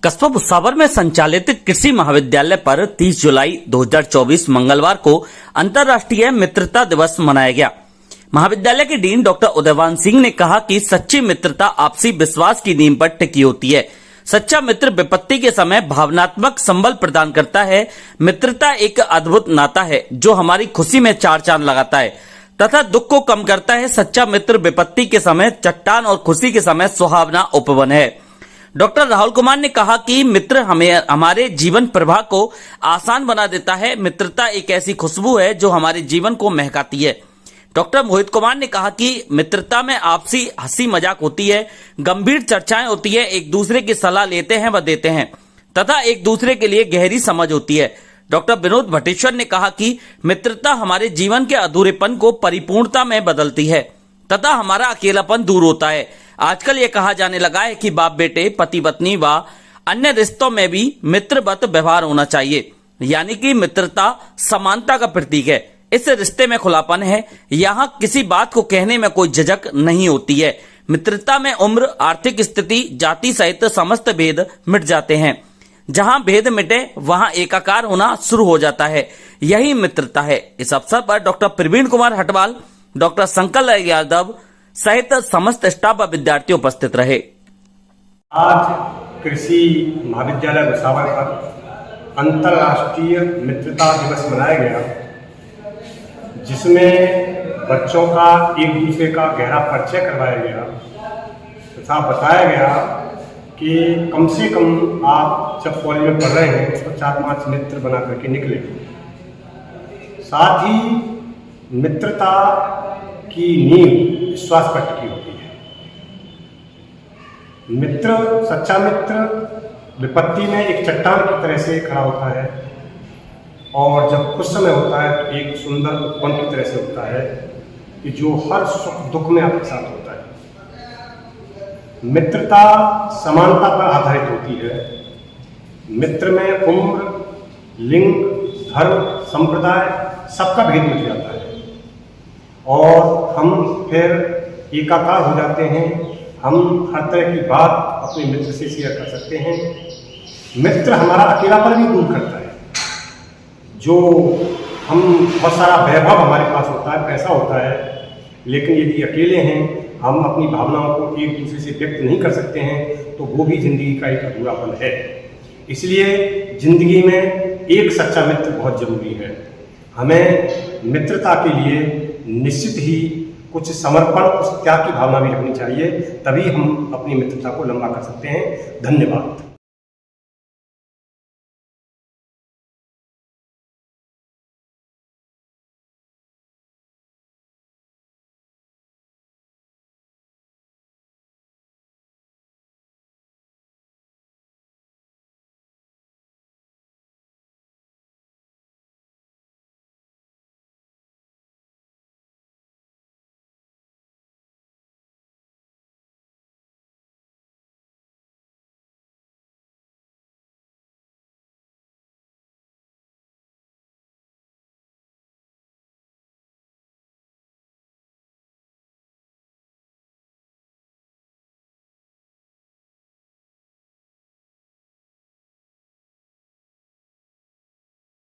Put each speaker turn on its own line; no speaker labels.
कस्बा भुसावर में संचालित कृषि महाविद्यालय पर 30 जुलाई 2024 मंगलवार को अंतर्राष्ट्रीय मित्रता दिवस मनाया गया। महाविद्यालय के डीन डॉक्टर उदयवान सिंह ने कहा कि सच्ची मित्रता आपसी विश्वास की नींव पर टिकी होती है। सच्चा मित्र विपत्ति के समय भावनात्मक संबल प्रदान करता है। मित्रता एक अद्भुत नाता है जो हमारी खुशी में चार चांद लगाता है तथा दुख को कम करता है। सच्चा मित्र विपत्ति के समय चट्टान और खुशी के समय सुहावना उपवन है। डॉक्टर राहुल कुमार ने कहा कि मित्र हमारे जीवन प्रवाह को आसान बना देता है। मित्रता एक ऐसी खुशबू है जो हमारे जीवन को महकाती है। डॉक्टर मोहित कुमार ने कहा कि मित्रता में आपसी हंसी मजाक होती है, गंभीर चर्चाएं होती है, एक दूसरे की सलाह लेते हैं व देते हैं तथा एक दूसरे के लिए गहरी समझ होती है। डॉक्टर विनोद भट्टेश्वर ने कहा कि मित्रता हमारे जीवन के अधूरेपन को परिपूर्णता में बदलती है तथा हमारा अकेलापन दूर होता है। आजकल ये कहा जाने लगा है कि बाप बेटे, पति पत्नी व अन्य रिश्तों में भी मित्रवत व्यवहार होना चाहिए, यानी कि मित्रता समानता का प्रतीक है। इस रिश्ते में खुलापन है, यहाँ किसी बात को कहने में कोई झिझक नहीं होती है। मित्रता में उम्र, आर्थिक स्थिति, जाति सहित समस्त भेद मिट जाते हैं। जहाँ भेद मिटे वहाँ एकाकार होना शुरू हो जाता है, यही मित्रता है। इस अवसर पर डॉक्टर प्रवीण कुमार हटवाल, डॉक्टर शंकर यादव सहित समस्त स्टाफ व विद्यार्थी उपस्थित रहे।
आज कृषि महाविद्यालय भुसावर पर अंतर्राष्ट्रीय मित्रता दिवस मनाया गया, जिसमें बच्चों का एक दूसरे का गहरा परिचय करवाया गया तथा बताया गया कि कम से कम आप जब कॉलेज में पढ़ रहे हैं तो 4-5 मित्र बना करके निकले। साथ ही मित्रता की नींव विश्वास पर टिकी होती है। मित्र, सच्चा मित्र विपत्ति में एक चट्टान की तरह से खड़ा होता है और जब कुछ समय होता है तो एक सुंदर उपवन की तरह से होता है कि जो हर सुख दुख में आपके साथ होता है। मित्रता समानता पर आधारित होती है। मित्र में उम्र, लिंग, धर्म, संप्रदाय सबका भेद मिट जाता है और हम फिर एकाकार हो जाते हैं। हम हर तरह की बात अपने मित्र से शेयर कर सकते हैं। मित्र हमारा अकेलापन भी दूर करता है। जो हम बहुत सारा वैभव हमारे पास होता है, पैसा होता है, लेकिन यदि अकेले हैं, हम अपनी भावनाओं को एक दूसरे से व्यक्त नहीं कर सकते हैं तो वो भी जिंदगी का एक अधूरापन है। इसलिए जिंदगी में एक सच्चा मित्र बहुत जरूरी है। हमें मित्रता के लिए निश्चित ही कुछ समर्पण, कुछ त्याग की भावना भी रखनी चाहिए, तभी हम अपनी मित्रता को लंबा कर सकते हैं। धन्यवाद।